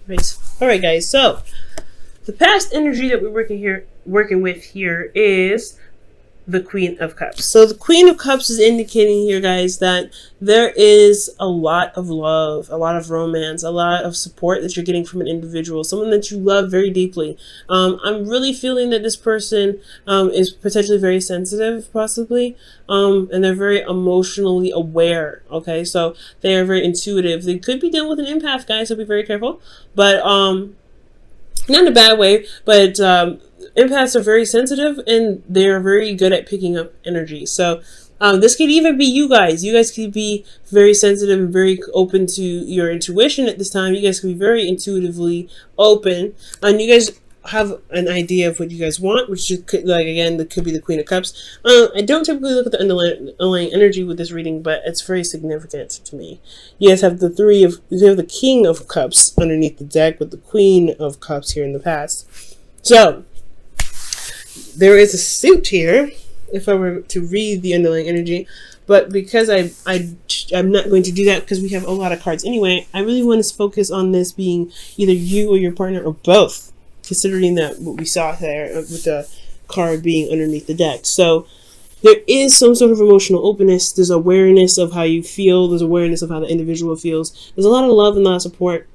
Right. All right, guys. So the past energy that we're working with here is the Queen of Cups. So the Queen of Cups is indicating here, guys, that there is a lot of love, a lot of romance, a lot of support that you're getting from an individual, someone that you love very deeply. I'm really feeling that this person is potentially very sensitive, possibly, and they're very emotionally aware. Okay, so they are very intuitive. They could be dealing with an empath, guys, so be very careful. But not in a bad way, but empaths are very sensitive and they're very good at picking up energy. So this could even be you guys. You guys could be very sensitive and very open to your intuition at this time. You guys could be very intuitively open, and you guys have an idea of what you guys want, which could, like, again, that could be the Queen of Cups. I don't typically look at the underlying energy with this reading, but it's very significant to me. You guys have you have the King of Cups underneath the deck with the Queen of Cups here in the past. So there is a suit here, if I were to read the underlying energy, but because I'm not going to do that because we have a lot of cards anyway, I really want to focus on this being either you or your partner or both, considering that what we saw there with the card being underneath the deck. So there is some sort of emotional openness. There's awareness of how you feel. There's awareness of how the individual feels. There's a lot of love and a lot of support.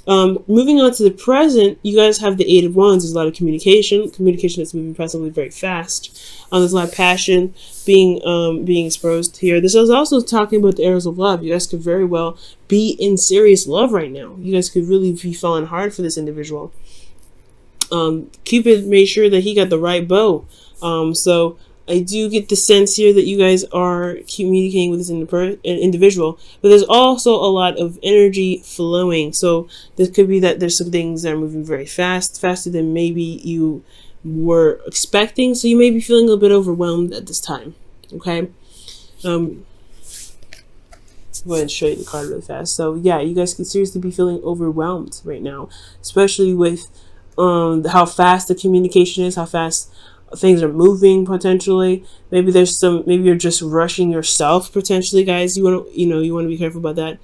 Moving on to the present, you guys have the Eight of Wands. There's a lot of communication that's moving possibly very fast. There's a lot of passion being exposed here. This is also talking about the arrows of love. You guys could very well be in serious love right now. You guys could really be falling hard for this individual. Cupid made sure that he got the right bow. So I do get the sense here that you guys are communicating with this individual, but there's also a lot of energy flowing. So this could be that there's some things that are moving very fast, faster than maybe you were expecting. So you may be feeling a little bit overwhelmed at this time. Okay. Go ahead and show you the card really fast. So yeah, you guys could seriously be feeling overwhelmed right now, especially with how fast the communication is, how fast things are moving potentially. Maybe you're just rushing yourself potentially, guys. You want to be careful about that.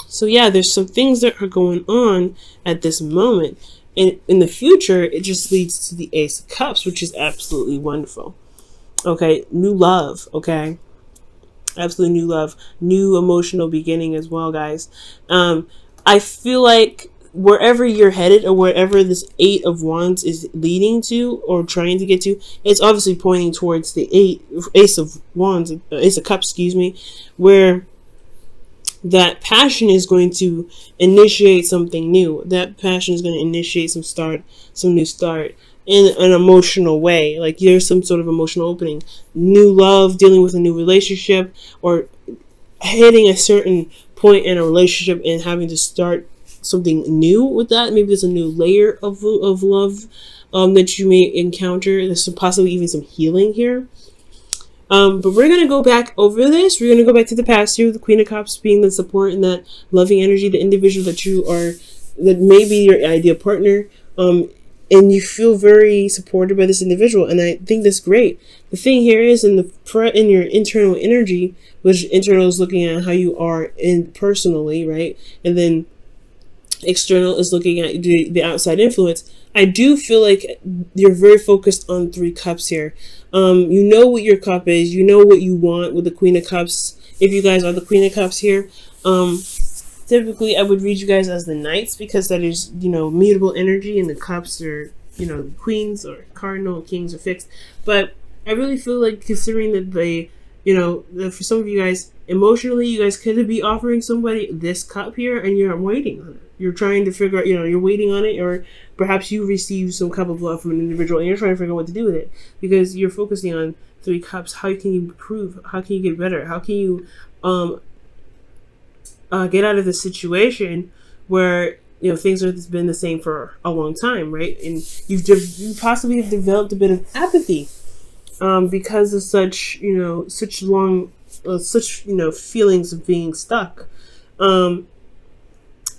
So yeah, there's some things that are going on at this moment, and in the future it just leads to the Ace of Cups, which is absolutely wonderful. Okay, new love. Okay, absolutely new love, new emotional beginning as well, guys. I feel like wherever you're headed or wherever this Eight of Wands is leading to or trying to get to, it's obviously pointing towards the Ace of Wands, Ace of Cups, excuse me, where that passion is going to initiate something new. That passion is going to initiate some new start in an emotional way. Like there's some sort of emotional opening, new love, dealing with a new relationship, or hitting a certain point in a relationship and having to start something new with that. Maybe there's a new layer of love that you may encounter. There's possibly even some healing here. But we're going to go back over this. We're going to go back to the past here with the Queen of Cups being the support and that loving energy, the individual that may be your ideal partner. And you feel very supported by this individual. And I think that's great. The thing here is in your internal energy, which internal is looking at how you are personally, right? And then external is looking at the outside influence. I do feel like you're very focused on Three Cups here. You know what your cup is. You know what you want with the Queen of Cups. If you guys are the Queen of Cups here, typically I would read you guys as the Knights because that is, mutable energy, and the Cups are, Queens or Cardinal, Kings are fixed. But I really feel like, considering that that for some of you guys, emotionally, you guys could be offering somebody this cup here and you're waiting on it. You're trying to figure out, you're waiting on it, or perhaps you receive some cup of love from an individual and you're trying to figure out what to do with it because you're focusing on Three Cups. How can you improve? How can you get better? How can you get out of the situation where things have been the same for a long time, right? And you possibly have developed a bit of apathy because of such feelings of being stuck.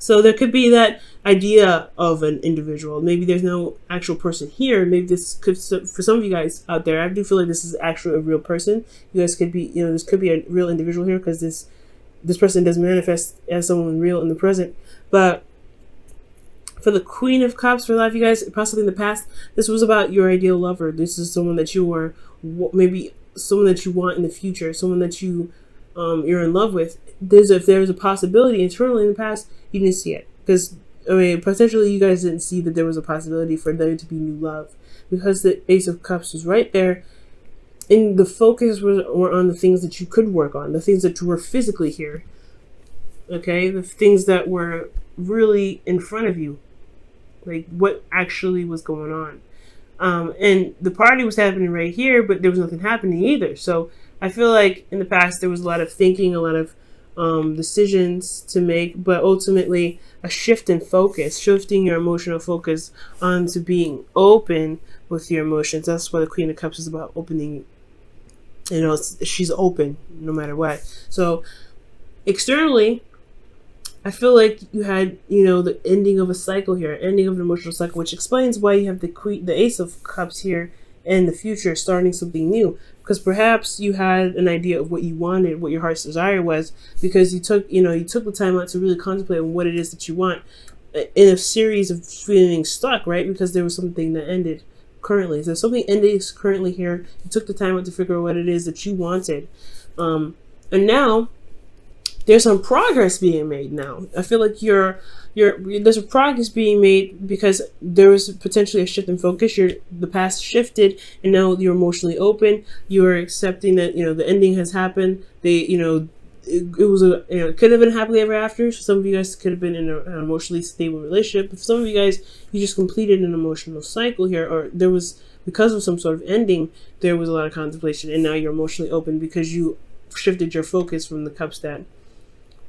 So there could be that idea of an individual. Maybe there's no actual person here. Maybe this could, for some of you guys out there, I do feel like this is actually a real person. You guys could be, this could be a real individual here because this person does manifest as someone real in the present. But For the Queen of Cups, for a lot of you guys, possibly in the past, this was about your ideal lover. This is someone that you were, maybe someone that you want in the future, someone that you're in love with. If there's a possibility internally in the past, you didn't see it. Because, I mean, potentially you guys didn't see that there was a possibility for there to be new love. Because the Ace of Cups was right there, and the focus were on the things that you could work on, the things that were physically here. Okay? The things that were really in front of you. Like, what actually was going on. And the party was happening right here, but there was nothing happening either. So I feel like in the past there was a lot of thinking, a lot of decisions to make, but ultimately a shift in focus, shifting your emotional focus onto being open with your emotions. That's what the Queen of Cups is about, opening. You know, she's open no matter what. So externally, I feel like you had, you know, the ending of a cycle here, ending of an emotional cycle, which explains why you have the Ace of Cups here in the future, starting something new. Because perhaps you had an idea of what you wanted, what your heart's desire was, because you took the time out to really contemplate on what it is that you want in a series of feeling stuck, right? Because there was something that ended currently. So something ended currently here. You took the time out to figure out what it is that you wanted. And now there's some progress being made now. I feel like there's a progress being made because there was potentially a shift in focus. The past shifted, and now you're emotionally open. You're accepting that, you know, the ending has happened. It could have been happily ever after. Some of you guys could have been in an emotionally stable relationship. But for some of you guys, you just completed an emotional cycle here, or there was, because of some sort of ending, there was a lot of contemplation, and now you're emotionally open because you shifted your focus from the cups that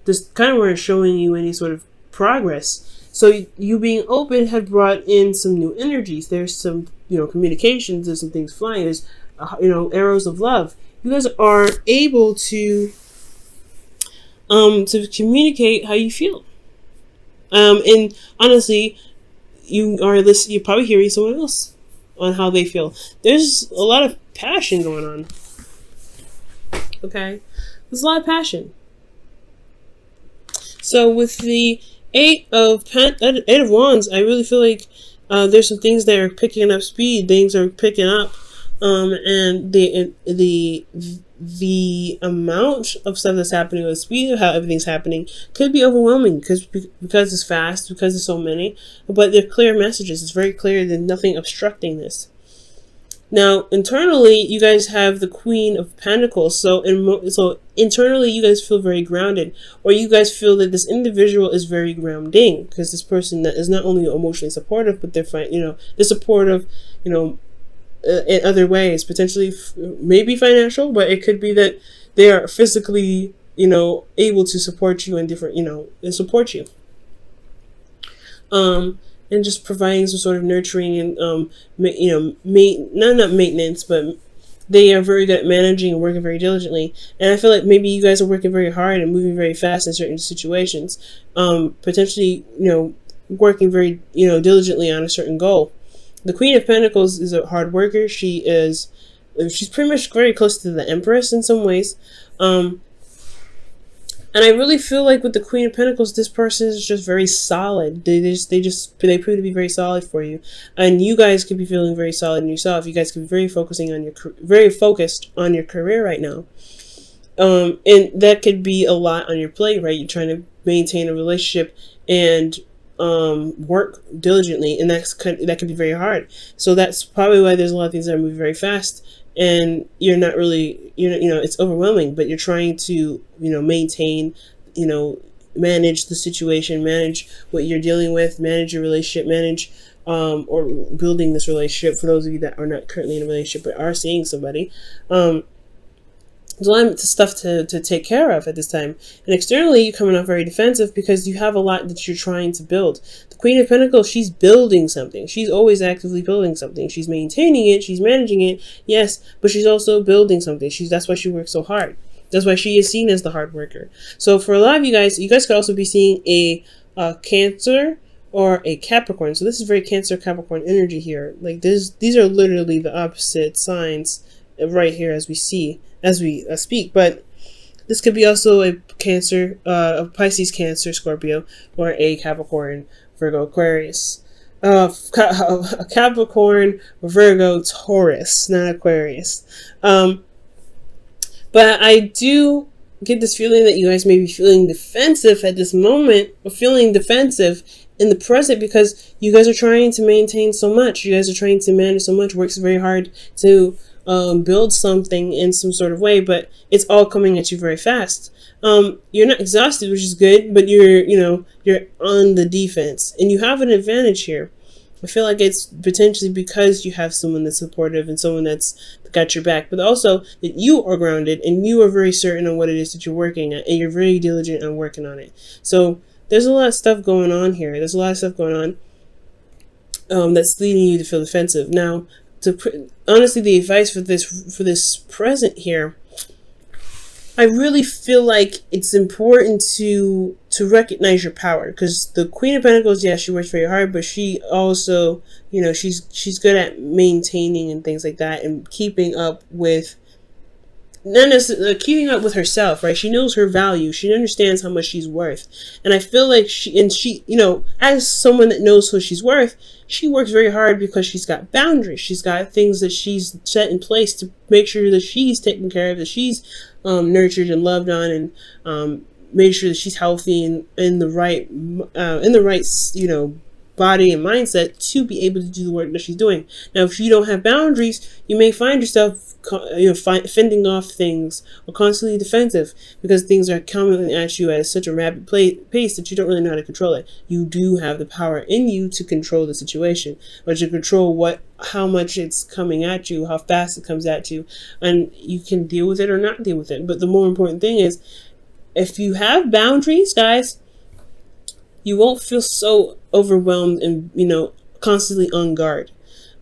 this kind of weren't showing you any sort of progress. So you being open had brought in some new energies. There's some, you know, communications. There's some things flying. There's, arrows of love. You guys are able to communicate how you feel. And honestly, you're probably hearing someone else on how they feel. There's a lot of passion going on. Okay, there's a lot of passion. So with the Eight of Wands, I really feel like there's some things that are picking up speed. Things are picking up, and the amount of stuff that's happening, or the speed of how everything's happening, could be overwhelming because it's fast, because there's so many. But they're clear messages. It's very clear. There's nothing obstructing this. Now, internally, you guys have the Queen of Pentacles. So internally, you guys feel very grounded, or you guys feel that this individual is very grounding, because this person that is not only emotionally supportive, but they're supportive, in other ways, potentially maybe financial, but it could be that they are physically, able to support you in different, support you. And just providing some sort of nurturing and, not maintenance, but they are very good at managing and working very diligently. And I feel like maybe you guys are working very hard and moving very fast in certain situations, potentially, working very, diligently on a certain goal. The Queen of Pentacles is a hard worker. She's pretty much very close to the Empress in some ways. And I really feel like with the Queen of Pentacles, this person is just very solid. They prove to be very solid for you, and you guys could be feeling very solid in yourself. You guys could be very focused on your career right now, and that could be a lot on your plate, right? You're trying to maintain a relationship and work diligently, and that could be very hard. So that's probably why there's a lot of things that are moving very fast. And you're not really, it's overwhelming, but you're trying to, maintain, manage the situation, manage what you're dealing with, manage your relationship, manage, or building this relationship for those of you that are not currently in a relationship but are seeing somebody. There's a lot of stuff to take care of at this time. And externally, you're coming off very defensive because you have a lot that you're trying to build. The Queen of Pentacles, she's building something. She's always actively building something. She's maintaining it. She's managing it. Yes, but she's also building something. That's why she works so hard. That's why she is seen as the hard worker. So for a lot of you guys could also be seeing a Cancer or a Capricorn. So this is very Cancer Capricorn energy here. Like these are literally the opposite signs right here as we speak, but this could be also a Cancer, a Pisces, Cancer, Scorpio, or a Capricorn Virgo, Aquarius. Capricorn, Virgo, Taurus, not Aquarius. But I do get this feeling that you guys may be feeling defensive at this moment, or feeling defensive in the present, because you guys are trying to maintain so much. You guys are trying to manage so much, works very hard to build something in some sort of way, but it's all coming at you very fast. You're not exhausted, which is good, but you're on the defense, and you have an advantage here. I feel like it's potentially because you have someone that's supportive and someone that's got your back, but also that you are grounded and you are very certain on what it is that you're working at, and you're very diligent on working on it. So there's a lot of stuff going on here. There's a lot of stuff going on that's leading you to feel defensive. Now, honestly, the advice for this present here, I really feel like it's important to recognize your power, because the Queen of Pentacles, yeah, she works very hard, but she also, she's good at maintaining and things like that, and keeping up with, not necessarily keeping up with herself, right? She knows her value. She understands how much she's worth, and I feel like she, as someone that knows what she's worth, she works very hard because she's got boundaries. She's got things that she's set in place to make sure that she's taken care of, that she's nurtured and loved on, and made sure that she's healthy and in the right body and mindset to be able to do the work that she's doing. Now, if you don't have boundaries, you may find yourself fending off things, or constantly defensive, because things are coming at you at such a rapid pace that you don't really know how to control it. You do have the power in you to control the situation, or to control how much it's coming at you, how fast it comes at you, and you can deal with it or not deal with it. But the more important thing is, if you have boundaries, guys, you won't feel so overwhelmed and constantly on guard.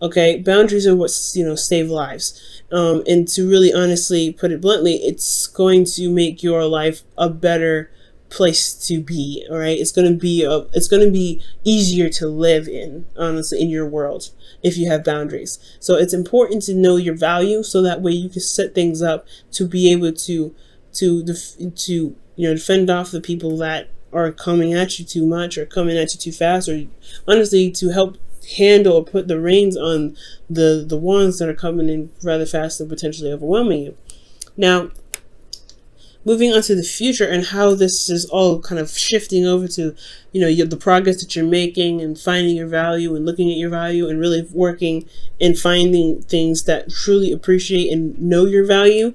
Okay, boundaries are what save lives, and to really honestly put it bluntly, it's going to make your life a better place to be. All right, it's going to be easier to live in, honestly, in your world, if you have boundaries. So it's important to know your value, so that way you can set things up to be able to defend off the people that are coming at you too much, or coming at you too fast, or honestly to help handle or put the reins on the ones that are coming in rather fast and potentially overwhelming you. Now, moving on to the future and how this is all kind of shifting over to the progress that you're making, and finding your value, and looking at your value, and really working and finding things that truly appreciate and know your value.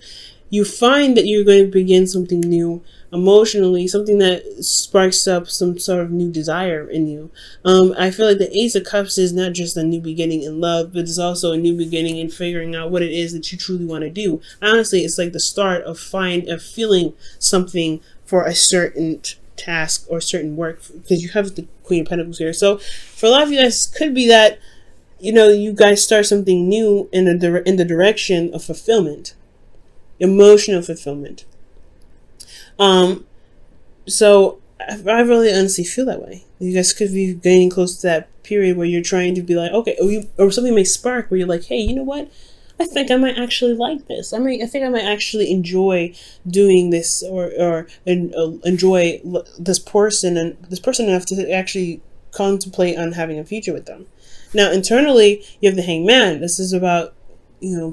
You find that you're going to begin something new emotionally, something that sparks up some sort of new desire in you. I feel like the Ace of Cups is not just a new beginning in love, but it's also a new beginning in figuring out what it is that you truly want to do. Honestly, it's like the start of feeling something for a certain task or certain work, because you have the Queen of Pentacles here. So for a lot of you guys, it could be that you guys start something new in the direction of fulfillment, emotional fulfillment. So I really honestly feel that way. You guys could be getting close to that period where you're trying to be like, okay, or something may spark where you're like, hey, you know what? I think I might actually like this. I think I might actually enjoy doing this, or enjoy this person enough to actually contemplate on having a future with them. Now, internally, you have the Hangman. This is about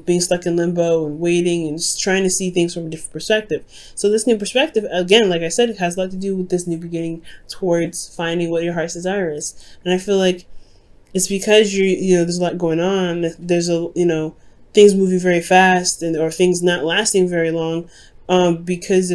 being stuck in limbo and waiting and just trying to see things from a different perspective. So this new perspective, again, like I said, it has a lot to do with this new beginning towards finding what your heart's desire is. And I feel like it's because there's a lot going on. There's things moving very fast, or things not lasting very long, because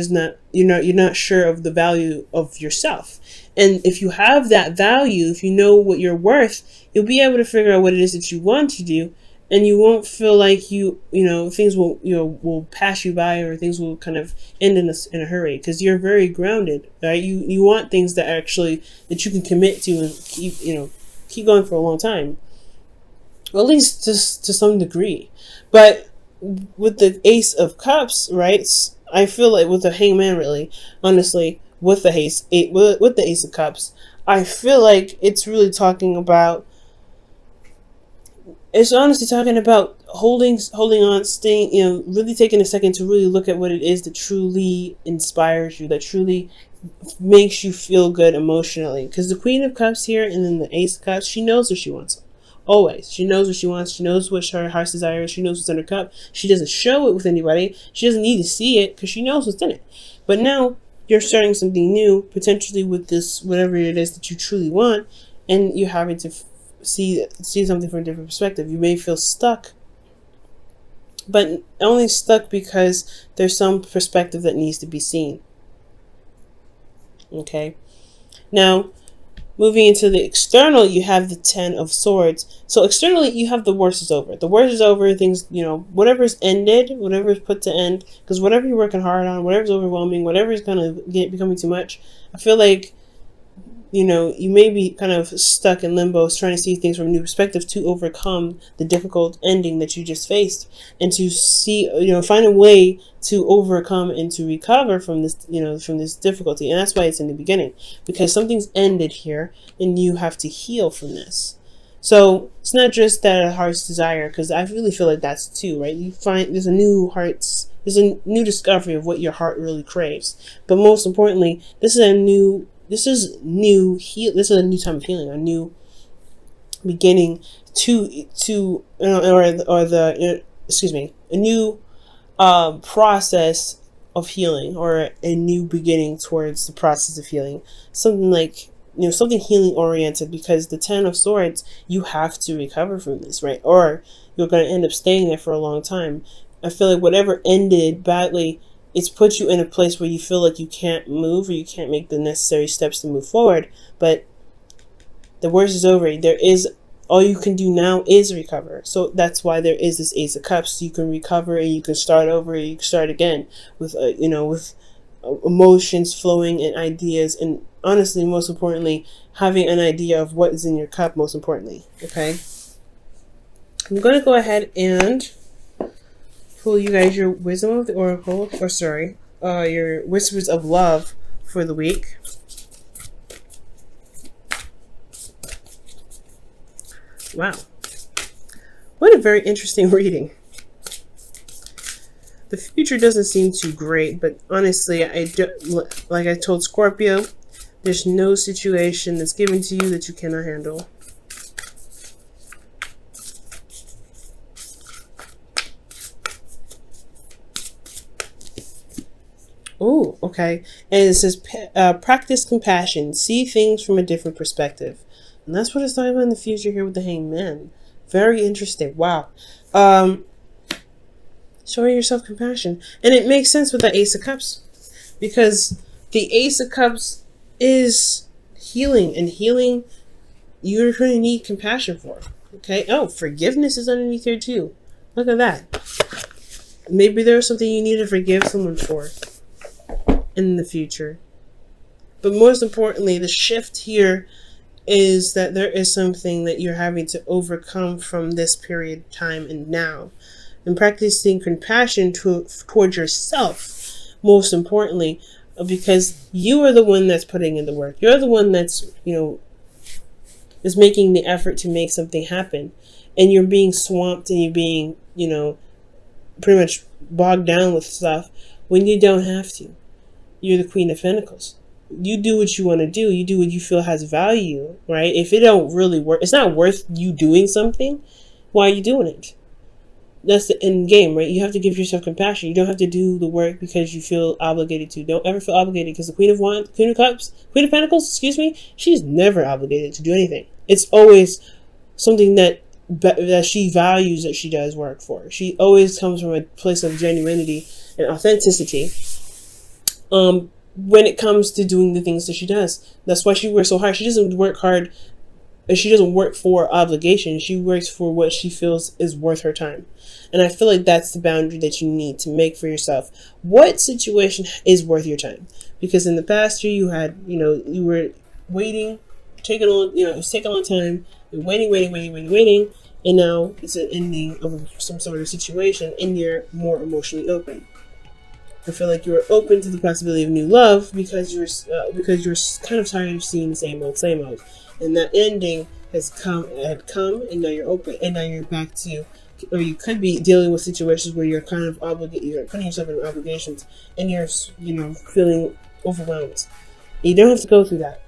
you're not sure of the value of yourself. And if you have that value, if you know what you're worth, you'll be able to figure out what it is that you want to do. And you won't feel like things will pass you by, or things will kind of end in a hurry, because you're very grounded, right? You want things that you can commit to and keep going for a long time, or at least just to some degree. But with the Ace of Cups, right? I feel like with the Hangman, really, honestly, with the Ace of Cups, I feel like it's really talking about. It's honestly talking about holding on, staying, really taking a second to really look at what it is that truly inspires you, that truly makes you feel good emotionally. Because the Queen of Cups here and then the Ace of Cups, she knows what she wants. Always. She knows what she wants. She knows what her heart's desire is. She knows what's in her cup. She doesn't show it with anybody. She doesn't need to see it because she knows what's in it. But now you're starting something new, potentially with this, whatever it is that you truly want, and you're having to see something from a different perspective. You may feel stuck, but only stuck because there's some perspective that needs to be seen. Okay. Now, moving into the external, you have the Ten of Swords. So externally, you have the worst is over. The worst is over. Things, whatever's ended, whatever's put to end, because whatever you're working hard on, whatever's overwhelming, whatever is kind of becoming too much, I feel like, you may be kind of stuck in limbo, trying to see things from a new perspective to overcome the difficult ending that you just faced, and to see, find a way to overcome and to recover from this, from this difficulty. And that's why it's in the beginning, because something's ended here and you have to heal from this. So it's not just that heart's desire, because I really feel like that's too, right? You find there's a new discovery of what your heart really craves. But most importantly, this is a new time of healing, a new beginning a new process of healing, or a new beginning towards the process of healing. Something like, something healing oriented, because the Ten of Swords, you have to recover from this, right? Or you're going to end up staying there for a long time. I feel like whatever ended badly, it's put you in a place where you feel like you can't move, or you can't make the necessary steps to move forward. But the worst is over. All you can do now is recover. So that's why there is this Ace of Cups. So you can recover and you can start over, and you can start again with, with emotions flowing and ideas. And honestly, most importantly, having an idea of what is in your cup, most importantly. Okay. I'm going to go ahead and pull you guys your Wisdom of the Oracle, your Whispers of Love for the week. Wow. What a very interesting reading. The future doesn't seem too great, but honestly, like I told Scorpio, there's no situation that's given to you that you cannot handle. Oh, okay. And it says, practice compassion. See things from a different perspective. And that's what it's talking about in the future here with the Hanged Man. Very interesting. Wow. Showing yourself compassion. And it makes sense with the Ace of Cups, because the Ace of Cups is healing, and healing you're going to need compassion for. Okay. Oh, forgiveness is underneath here too. Look at that. Maybe there's something you need to forgive someone for in the future. But most importantly, the shift here is that there is something that you're having to overcome from this period of time and now. And practicing compassion towards yourself, most importantly, because you are the one that's putting in the work. You're the one that's, is making the effort to make something happen. And you're being swamped, and you're being, pretty much bogged down with stuff when you don't have to. You're the Queen of Pentacles. You do what you want to do. You do what you feel has value, right? If it don't really work, it's not worth you doing something. Why are you doing it? That's the end game, right? You have to give yourself compassion. You don't have to do the work because you feel obligated to. Don't ever feel obligated, because the Queen of Pentacles, she's never obligated to do anything. It's always something that she values, that she does work for. She always comes from a place of genuinity and authenticity. When it comes to doing the things that she does. That's why she works so hard. She doesn't work hard, and she doesn't work for obligation. She works for what she feels is worth her time. And I feel like that's the boundary that you need to make for yourself. What situation is worth your time? Because in the past year, you had, you were waiting, it was taking a long time, you're waiting, and now it's an ending of some sort of situation, and you're more emotionally open. I feel like you were open to the possibility of new love because you're kind of tired of seeing the same old, and that ending had come, and now you're open, and now you're back to, or you could be dealing with situations where you're kind of you're putting yourself in obligations, and you're feeling overwhelmed. You don't have to go through that.